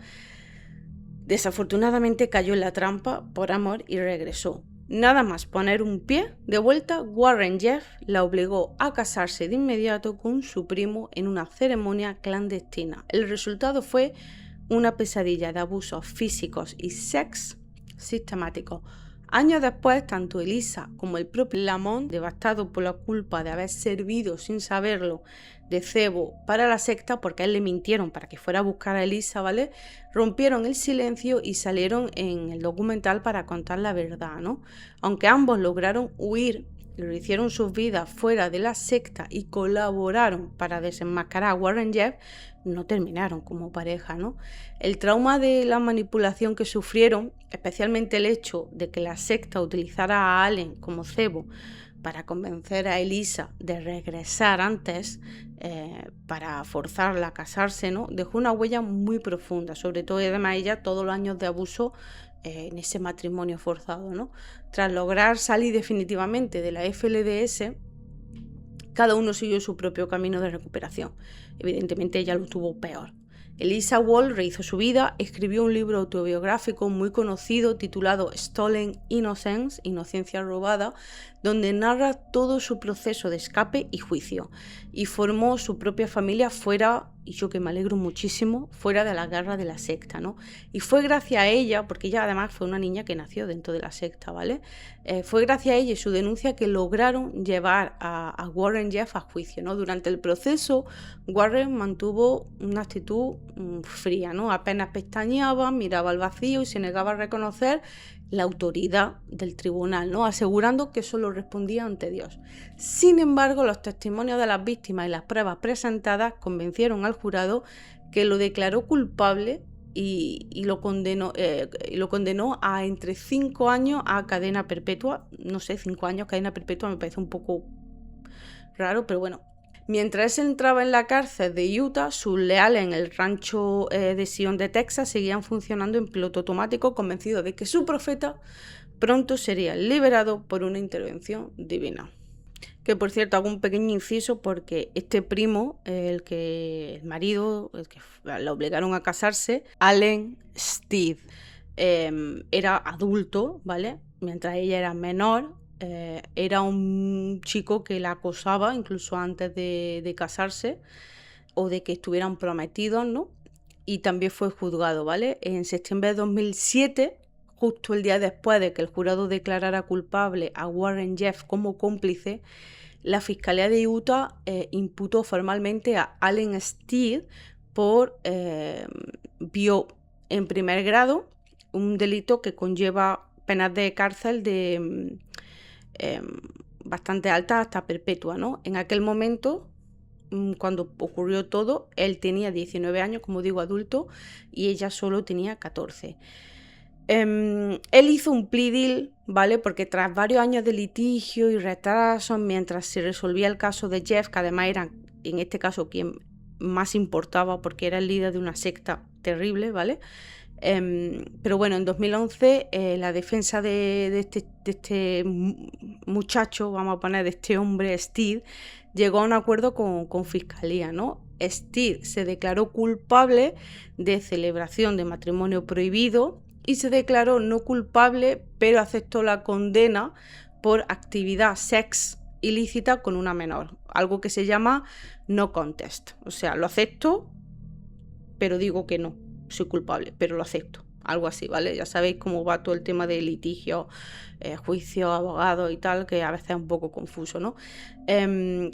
desafortunadamente cayó en la trampa por amor y regresó. Nada más poner un pie de vuelta, Warren Jeff la obligó a casarse de inmediato con su primo en una ceremonia clandestina. El resultado fue una pesadilla de abusos físicos y sexo sistemáticos. Años después, tanto Elisa como el propio Lamont, devastado por la culpa de haber servido sin saberlo de cebo para la secta, porque a él le mintieron para que fuera a buscar a Elisa, ¿vale?, rompieron el silencio y salieron en el documental para contar la verdad, ¿no? Aunque ambos lograron huir, hicieron sus vidas fuera de la secta y colaboraron para desenmascarar a Warren Jeff, no terminaron como pareja, ¿no? El trauma de la manipulación que sufrieron, especialmente el hecho de que la secta utilizara a Allen como cebo para convencer a Elisa de regresar antes, para forzarla a casarse, ¿no?, dejó una huella muy profunda, sobre todo y además ella todos los años de abuso en ese matrimonio forzado, ¿no? Tras lograr salir definitivamente de la FLDS, cada uno siguió su propio camino de recuperación. Evidentemente ella lo tuvo peor. Elisa Wall rehizo su vida, escribió un libro autobiográfico muy conocido titulado Stolen Innocence, Inocencia robada, donde narra todo su proceso de escape y juicio, y formó su propia familia fuera y yo que me alegro muchísimo, fuera de la garra de la secta, ¿no? Y fue gracias a ella, porque ella además fue una niña que nació dentro de la secta, ¿vale? Fue gracias a ella y su denuncia que lograron llevar a Warren Jeff a juicio, ¿no? Durante el proceso, Warren mantuvo una actitud fría, ¿no? Apenas pestañeaba, miraba al vacío y se negaba a reconocer la autoridad del tribunal, ¿no? Asegurando que solo respondía ante Dios. Sin embargo, los testimonios de las víctimas y las pruebas presentadas convencieron al jurado que lo declaró culpable y lo condenó a entre 5 años a cadena perpetua. No sé, 5 años cadena perpetua me parece un poco raro, pero bueno. Mientras él entraba en la cárcel de Utah, sus leales en el rancho de Sion de Texas seguían funcionando en piloto automático, convencidos de que su profeta pronto sería liberado por una intervención divina. Que por cierto, hago un pequeño inciso porque este primo, el marido, el que la obligaron a casarse, Allen Steed, era adulto, ¿vale? Mientras ella era menor. Era un chico que la acosaba incluso antes de casarse o de que estuvieran prometidos, ¿no? Y también fue juzgado, ¿vale? En septiembre de 2007, justo el día después de que el jurado declarara culpable a Warren Jeff como cómplice, la Fiscalía de Utah imputó formalmente a Allen Steed por vio en primer grado, un delito que conlleva penas de cárcel de bastante altas hasta perpetua, ¿no? En aquel momento, cuando ocurrió todo, él tenía 19 años, como digo, adulto, y ella solo tenía 14. Él hizo un plea deal, ¿vale? Porque tras varios años de litigio y retrasos, mientras se resolvía el caso de Jeff, que además era, en este caso, quien más importaba porque era el líder de una secta terrible, ¿vale? Pero bueno, en 2011 la defensa de este muchacho, vamos a poner, de este hombre, Steed, llegó a un acuerdo con Fiscalía, ¿no? Steed se declaró culpable de celebración de matrimonio prohibido y se declaró no culpable, pero aceptó la condena por actividad sex ilícita con una menor, algo que se llama no contest. O sea, lo acepto, pero digo que no soy culpable, pero lo acepto, algo así, ¿vale? Ya sabéis cómo va todo el tema de litigio, juicio, abogado y tal, que a veces es un poco confuso, ¿no?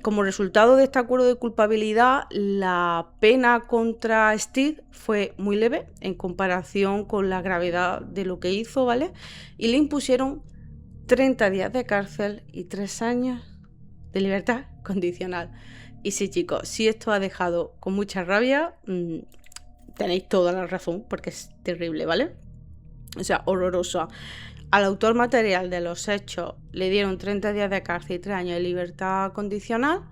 Como resultado de este acuerdo de culpabilidad, la pena contra Steed fue muy leve en comparación con la gravedad de lo que hizo, ¿vale? Y le impusieron 30 días de cárcel y 3 años de libertad condicional. Y sí, chicos, si esto ha dejado con mucha rabia, tenéis toda la razón, porque es terrible, ¿vale? O sea, horrorosa. Al autor material de los hechos le dieron 30 días de cárcel y 3 años de libertad condicional,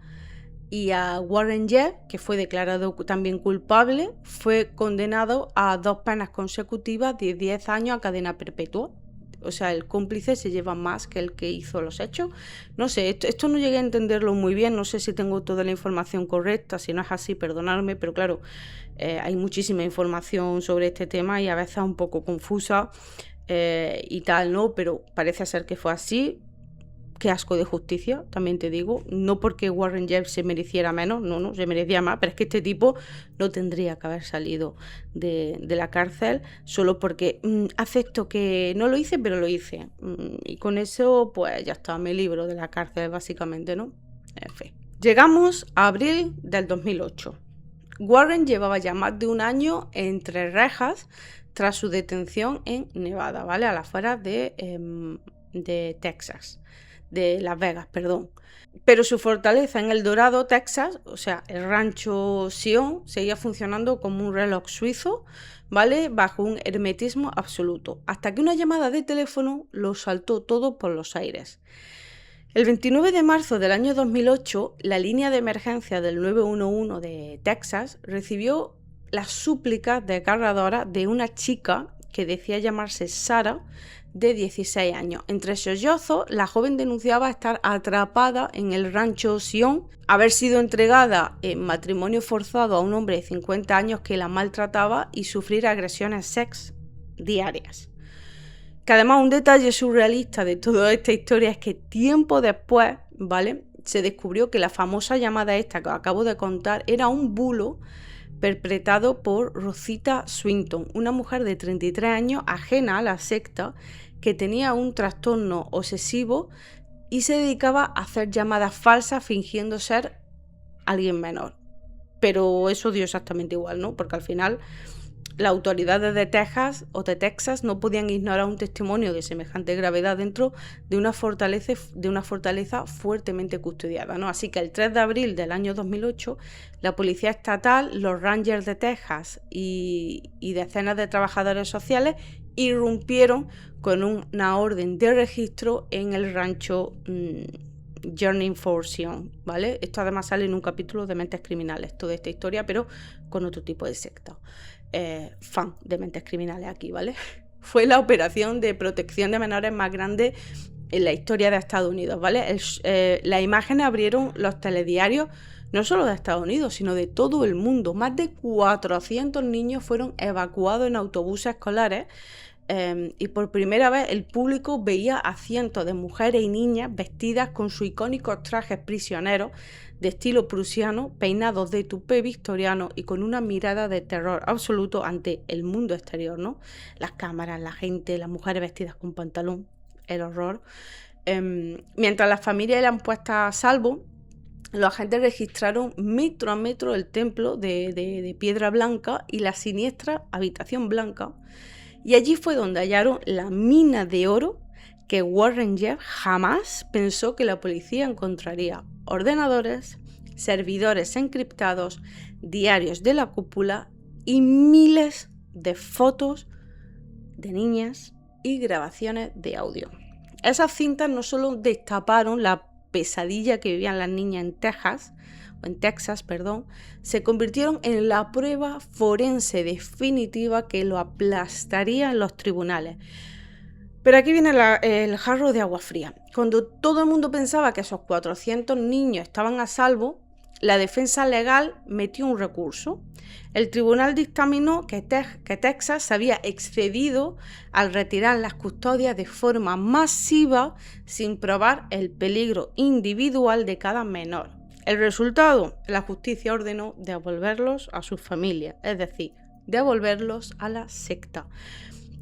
y a Warren Jeff, que fue declarado también culpable, fue condenado a 2 penas consecutivas de 10 años a cadena perpetua. O sea, el cómplice se lleva más que el que hizo los hechos. No sé, esto no llegué a entenderlo muy bien, no sé si tengo toda la información correcta, si no es así, perdonadme, pero claro, hay muchísima información sobre este tema y a veces un poco confusa y tal, ¿no? Pero parece ser que fue así. Qué asco de justicia, también te digo. No porque Warren Jeff se mereciera menos, no, se merecía más, pero es que este tipo no tendría que haber salido de la cárcel solo porque acepto que no lo hice, pero lo hice. Y con eso, pues ya está, me libro de la cárcel, básicamente, ¿no? En fin. Llegamos a abril del 2008. Warren llevaba ya más de un año entre rejas tras su detención en Nevada, ¿vale? A las afueras de Texas. De Las Vegas, perdón. Pero su fortaleza en El Dorado, Texas, o sea, el rancho Sion, seguía funcionando como un reloj suizo, ¿vale? Bajo un hermetismo absoluto, hasta que una llamada de teléfono lo saltó todo por los aires. El 29 de marzo del año 2008, la línea de emergencia del 911 de Texas recibió las súplicas desgarradoras de una chica que decía llamarse Sarah, de 16 años. Entre sollozos, la joven denunciaba estar atrapada en el rancho Sion, haber sido entregada en matrimonio forzado a un hombre de 50 años que la maltrataba y sufrir agresiones sex diarias. Que además un detalle surrealista de toda esta historia es que tiempo después, ¿vale?, se descubrió que la famosa llamada esta que os acabo de contar era un bulo perpetrado por Rosita Swinton, una mujer de 33 años ajena a la secta que tenía un trastorno obsesivo y se dedicaba a hacer llamadas falsas fingiendo ser alguien menor. Pero eso dio exactamente igual, ¿no? Porque al final las autoridades de Texas o de Texas no podían ignorar un testimonio de semejante gravedad dentro de una fortaleza fuertemente custodiada, ¿no? Así que el 3 de abril del año 2008, la Policía Estatal, los Rangers de Texas y decenas de trabajadores sociales irrumpieron con una orden de registro en el rancho Journey for Sion, ¿vale? Esto además sale en un capítulo de Mentes Criminales, toda esta historia, pero con otro tipo de secta. Fan de Mentes Criminales aquí, ¿vale? Fue la operación de protección de menores más grande en la historia de Estados Unidos, ¿vale? Las imágenes abrieron los telediarios no solo de Estados Unidos, sino de todo el mundo. Más de 400 niños fueron evacuados en autobuses escolares y por primera vez el público veía a cientos de mujeres y niñas vestidas con sus icónicos trajes prisioneros de estilo prusiano, peinados de tupé victoriano y con una mirada de terror absoluto ante el mundo exterior, ¿no? Las cámaras, la gente, las mujeres vestidas con pantalón, el horror. Mientras las familias eran puestas a salvo, los agentes registraron metro a metro el templo de piedra blanca y la siniestra habitación blanca. Y allí fue donde hallaron la mina de oro que Warren Jeffs jamás pensó que la policía encontraría: ordenadores, servidores encriptados, diarios de la cúpula y miles de fotos de niñas y grabaciones de audio. Esas cintas no solo destaparon la pesadilla que vivían las niñas en Texas, se convirtieron en la prueba forense definitiva que lo aplastaría en los tribunales. Pero aquí viene el jarro de agua fría. Cuando todo el mundo pensaba que esos 400 niños estaban a salvo, la defensa legal metió un recurso. El tribunal dictaminó que Texas se había excedido al retirar las custodias de forma masiva sin probar el peligro individual de cada menor. El resultado: la justicia ordenó devolverlos a sus familias, es decir, devolverlos a la secta.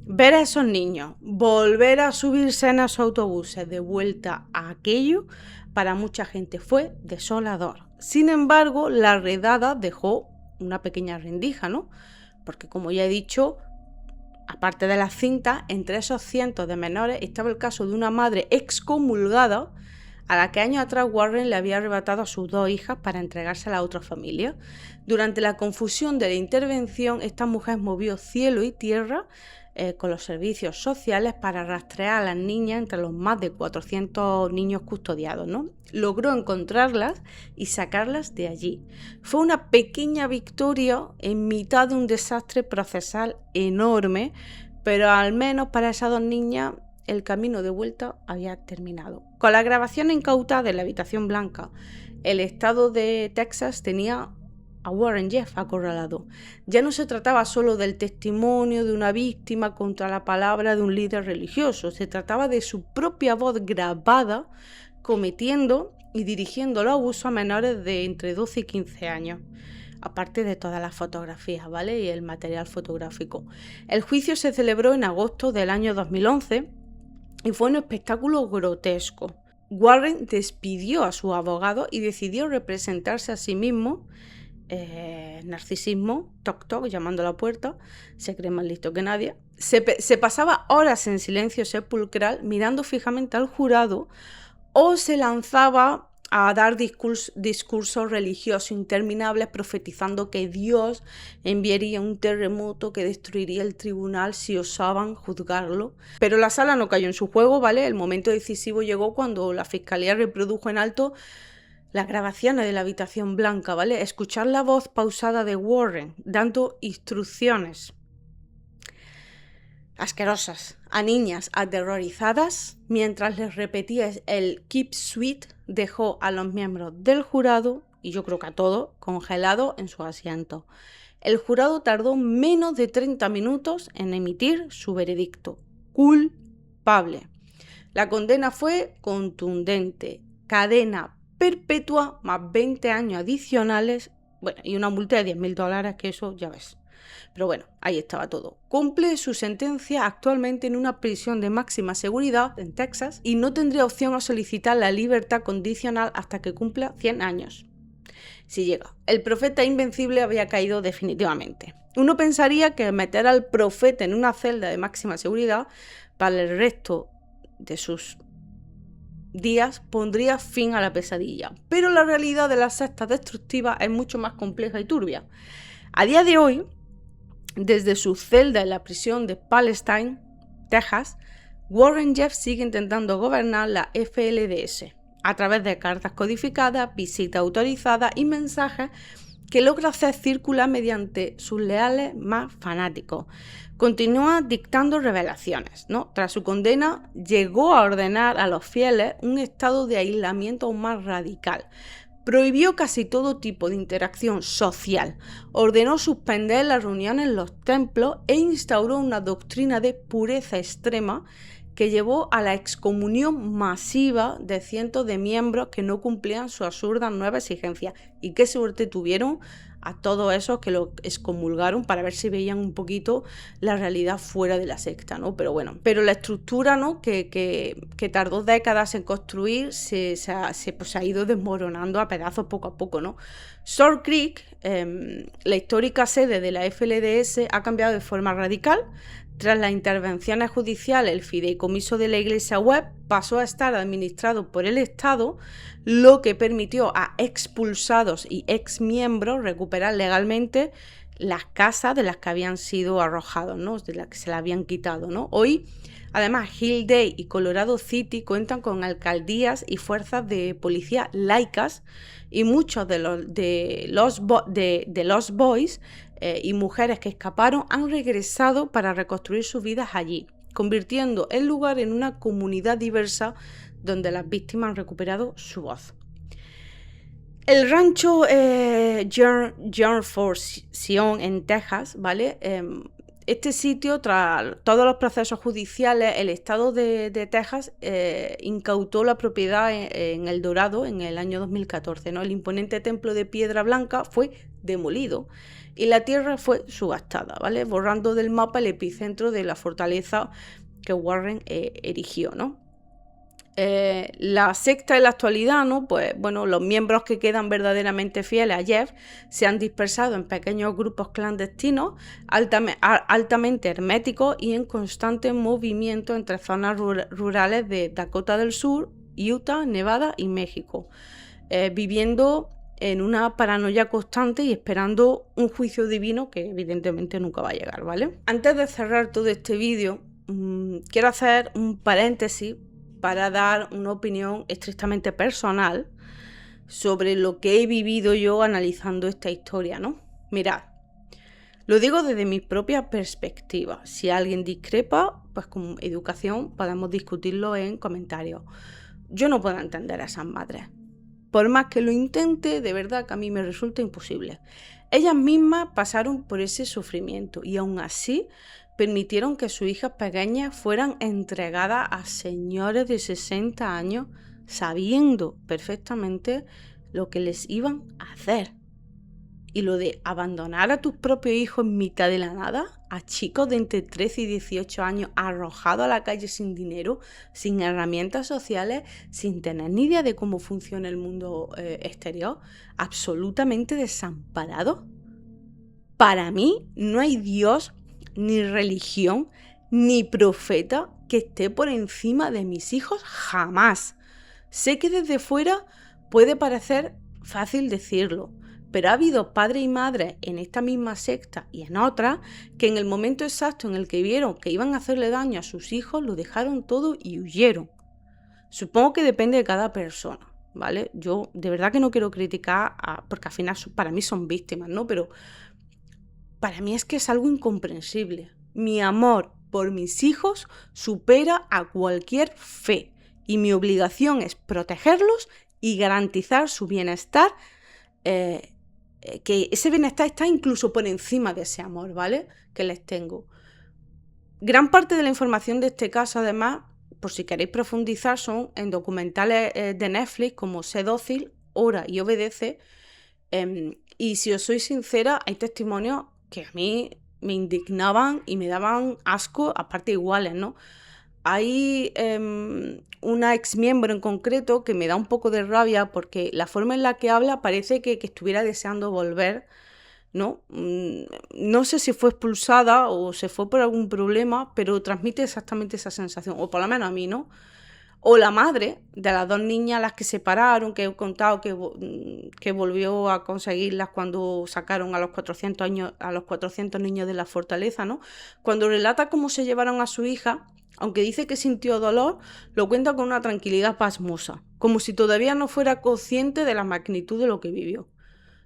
Ver a esos niños volver a subirse en esos autobuses de vuelta a aquello, para mucha gente fue desolador. Sin embargo, la redada dejó una pequeña rendija, ¿no? Porque, como ya he dicho, aparte de las cintas, entre esos cientos de menores estaba el caso de una madre excomulgada a la que años atrás Warren le había arrebatado a sus 2 hijas para entregárselas a otra familia. Durante la confusión de la intervención, esta mujer movió cielo y tierra con los servicios sociales para rastrear a las niñas entre los más de 400 niños custodiados, ¿no? Logró encontrarlas y sacarlas de allí. Fue una pequeña victoria en mitad de un desastre procesal enorme, pero al menos para esas 2 niñas el camino de vuelta había terminado. Con las grabaciones incautadas de la habitación blanca, el estado de Texas tenía a Warren Jeffs acorralado. Ya no se trataba solo del testimonio de una víctima contra la palabra de un líder religioso, se trataba de su propia voz grabada cometiendo y dirigiendo los abusos a menores de entre 12 y 15 años. Aparte de todas las fotografías, ¿vale? Y el material fotográfico. El juicio se celebró en agosto del año 2011 y fue un espectáculo grotesco. Warren despidió a su abogado y decidió representarse a sí mismo. Narcisismo, toc, llamando a la puerta, se cree más listo que nadie. Se pasaba horas en silencio sepulcral mirando fijamente al jurado o se lanzaba a dar discursos religiosos interminables profetizando que Dios enviaría un terremoto que destruiría el tribunal si osaban juzgarlo. Pero la sala no cayó en su juego, ¿vale? El momento decisivo llegó cuando la fiscalía reprodujo en alto las grabaciones de la habitación blanca, ¿vale? Escuchar la voz pausada de Warren dando instrucciones asquerosas a niñas aterrorizadas mientras les repetía el Keep Sweet dejó a los miembros del jurado, y yo creo que a todos, congelados en su asiento. El jurado tardó menos de 30 minutos en emitir su veredicto: culpable. La condena fue contundente: cadena perpetua más 20 años adicionales Bueno, y una multa de $10.000, que eso ya ves. Pero bueno, ahí estaba todo. Cumple su sentencia actualmente en una prisión de máxima seguridad en Texas y no tendría opción a solicitar la libertad condicional hasta que cumpla 100 años. Si llega. El profeta invencible había caído definitivamente. Uno pensaría que meter al profeta en una celda de máxima seguridad para el resto de sus días pondría fin a la pesadilla. Pero la realidad de las sectas destructivas es mucho más compleja y turbia. A día de hoy, desde su celda en la prisión de Palestine, Texas, Warren Jeffs sigue intentando gobernar la FLDS a través de cartas codificadas, visitas autorizadas y mensajes que logra hacer circular mediante sus leales más fanáticos. Continúa dictando revelaciones, ¿no? Tras su condena, llegó a ordenar a los fieles un estado de aislamiento aún más radical. Prohibió casi todo tipo de interacción social, ordenó suspender las reuniones en los templos e instauró una doctrina de pureza extrema que llevó a la excomunión masiva de cientos de miembros que no cumplían sus absurdas nuevas exigencias. Y qué suerte tuvieron a todos esos que lo excomulgaron para ver si veían un poquito la realidad fuera de la secta, ¿no? Pero bueno, la estructura, ¿no? que tardó décadas en construir se ha ido desmoronando a pedazos poco a poco, ¿no? Salt Creek, la histórica sede de la FLDS, ha cambiado de forma radical. Tras las intervenciones judiciales, el fideicomiso de la iglesia web pasó a estar administrado por el Estado, lo que permitió a expulsados y exmiembros recuperar legalmente las casas de las que habían sido arrojados, ¿no? De las que se las habían quitado, ¿no? Hoy, además, Hillsdale y Colorado City cuentan con alcaldías y fuerzas de policía laicas y muchos de los Lost Boys y mujeres que escaparon han regresado para reconstruir sus vidas allí, convirtiendo el lugar en una comunidad diversa donde las víctimas han recuperado su voz. El rancho Jefferson en Texas, ¿vale? Este sitio, tras todos los procesos judiciales, el estado de Texas incautó la propiedad en El Dorado en el año 2014, ¿no? El imponente templo de piedra blanca fue demolido y la tierra fue subastada, ¿vale? Borrando del mapa el epicentro de la fortaleza que Warren erigió, ¿no? La secta en la actualidad, ¿no? Pues bueno, los miembros que quedan verdaderamente fieles a Jeff se han dispersado en pequeños grupos clandestinos, altamente herméticos y en constante movimiento entre zonas rurales de Dakota del Sur, Utah, Nevada y México, viviendo en una paranoia constante y esperando un juicio divino que evidentemente nunca va a llegar, ¿vale? Antes de cerrar todo este vídeo, quiero hacer un paréntesis para dar una opinión estrictamente personal sobre lo que he vivido yo analizando esta historia, ¿no? Mirad, lo digo desde mi propia perspectiva. Si alguien discrepa, pues con educación podemos discutirlo en comentarios. Yo no puedo entender a esas madres. Por más que lo intente, de verdad que a mí me resulta imposible. Ellas mismas pasaron por ese sufrimiento y aún así permitieron que sus hijas pequeñas fueran entregadas a señores de 60 años sabiendo perfectamente lo que les iban a hacer. Y lo de abandonar a tus propios hijos en mitad de la nada, a chicos de entre 13 y 18 años arrojados a la calle sin dinero, sin herramientas sociales, sin tener ni idea de cómo funciona el mundo exterior, absolutamente desamparados. Para mí no hay Dios, ni religión, ni profeta que esté por encima de mis hijos jamás. Sé que desde fuera puede parecer fácil decirlo, pero ha habido padres y madres en esta misma secta y en otras que en el momento exacto en el que vieron que iban a hacerle daño a sus hijos, lo dejaron todo y huyeron. Supongo que depende de cada persona, ¿vale? Yo de verdad que no quiero criticar, porque al final para mí son víctimas, ¿no? Pero para mí es que es algo incomprensible. Mi amor por mis hijos supera a cualquier fe y mi obligación es protegerlos y garantizar su bienestar, que ese bienestar está incluso por encima de ese amor, ¿vale? Que les tengo. Gran parte de la información de este caso, además, por si queréis profundizar, son en documentales de Netflix como Sé dócil, Ora y Obedece, Y si os soy sincera, hay testimonios que a mí me indignaban y me daban asco, aparte iguales, ¿no? Hay una ex miembro en concreto que me da un poco de rabia porque la forma en la que habla parece que estuviera deseando volver, ¿no? No sé si fue expulsada o se fue por algún problema, pero transmite exactamente esa sensación, o por lo menos a mí, ¿no? O la madre de las dos niñas, las que separaron, que he contado que volvió a conseguirlas cuando sacaron a los 400 años, a los 400 niños de la fortaleza, ¿no? Cuando relata cómo se llevaron a su hija, aunque dice que sintió dolor, lo cuenta con una tranquilidad pasmosa, como si todavía no fuera consciente de la magnitud de lo que vivió.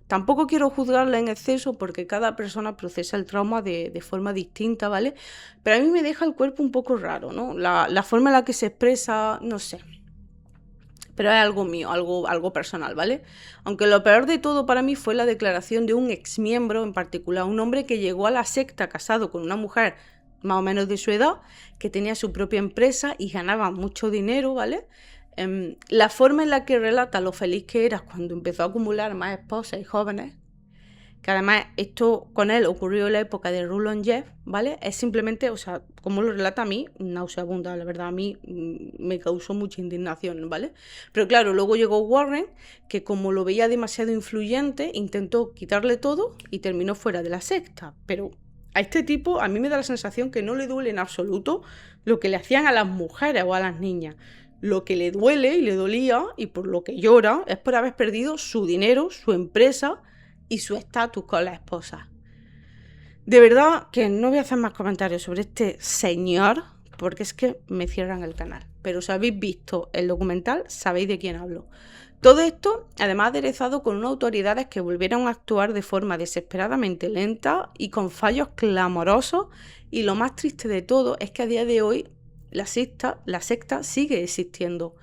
Tampoco quiero juzgarla en exceso porque cada persona procesa el trauma de forma distinta, ¿vale? Pero a mí me deja el cuerpo un poco raro, ¿no? La forma en la que se expresa, no sé. Pero es algo mío, algo personal, ¿vale? Aunque lo peor de todo para mí fue la declaración de un exmiembro, en particular, un hombre que llegó a la secta casado con una mujer más o menos de su edad, que tenía su propia empresa y ganaba mucho dinero, ¿vale? La forma en la que relata lo feliz que era cuando empezó a acumular más esposas y jóvenes, que además esto con él ocurrió en la época de Rulon Jeff, ¿vale? Es simplemente, o sea, como lo relata a mí, nauseabunda, la verdad, a mí me causó mucha indignación, ¿vale? Pero claro, luego llegó Warren, que como lo veía demasiado influyente, intentó quitarle todo y terminó fuera de la secta, pero a este tipo a mí me da la sensación que no le duele en absoluto lo que le hacían a las mujeres o a las niñas. Lo que le duele y le dolía y por lo que llora es por haber perdido su dinero, su empresa y su estatus con la esposa. De verdad que no voy a hacer más comentarios sobre este señor porque es que me cierran el canal. Pero si habéis visto el documental, sabéis de quién hablo. Todo esto, además, aderezado con unas autoridades que volvieron a actuar de forma desesperadamente lenta y con fallos clamorosos. Y lo más triste de todo es que a día de hoy la secta sigue existiendo.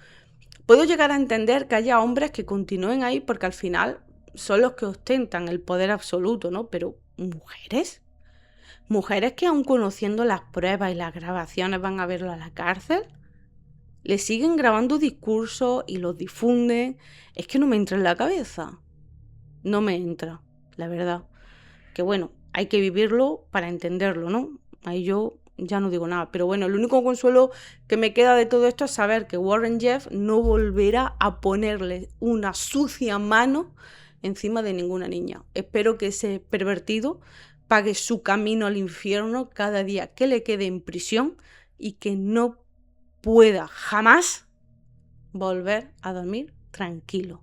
Puedo llegar a entender que haya hombres que continúen ahí porque al final son los que ostentan el poder absoluto, ¿no? Pero mujeres, mujeres que aun conociendo las pruebas y las grabaciones van a verlo a la cárcel, le siguen grabando discursos y los difunden. Es que no me entra en la cabeza. No me entra, la verdad. Que bueno, hay que vivirlo para entenderlo, ¿no? Ahí yo ya no digo nada. Pero bueno, el único consuelo que me queda de todo esto es saber que Warren Jeff no volverá a ponerle una sucia mano encima de ninguna niña. Espero que ese pervertido pague su camino al infierno cada día que le quede en prisión y que no pueda jamás volver a dormir tranquilo.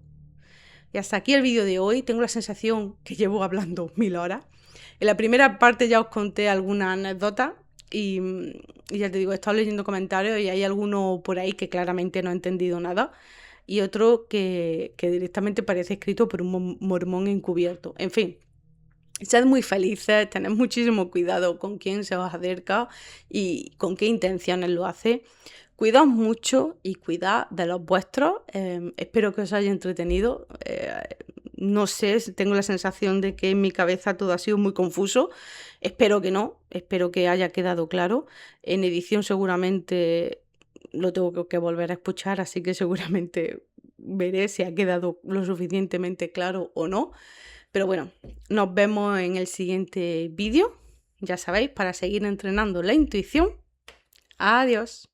Y hasta aquí el vídeo de hoy. Tengo la sensación que llevo hablando 1000 horas. En la primera parte ya os conté algunas anécdotas y ya te digo, he estado leyendo comentarios y hay alguno por ahí que claramente no ha entendido nada y otro que directamente parece escrito por un mormón encubierto. En fin, sed muy felices, tened muchísimo cuidado con quién se os acerca y con qué intenciones lo hace. Cuidaos mucho y cuidad de los vuestros. Espero que os haya entretenido. No sé, tengo la sensación de que en mi cabeza todo ha sido muy confuso. Espero que no, espero que haya quedado claro. En edición seguramente lo tengo que volver a escuchar, así que seguramente veré si ha quedado lo suficientemente claro o no. Pero bueno, nos vemos en el siguiente vídeo, ya sabéis, para seguir entrenando la intuición. Adiós.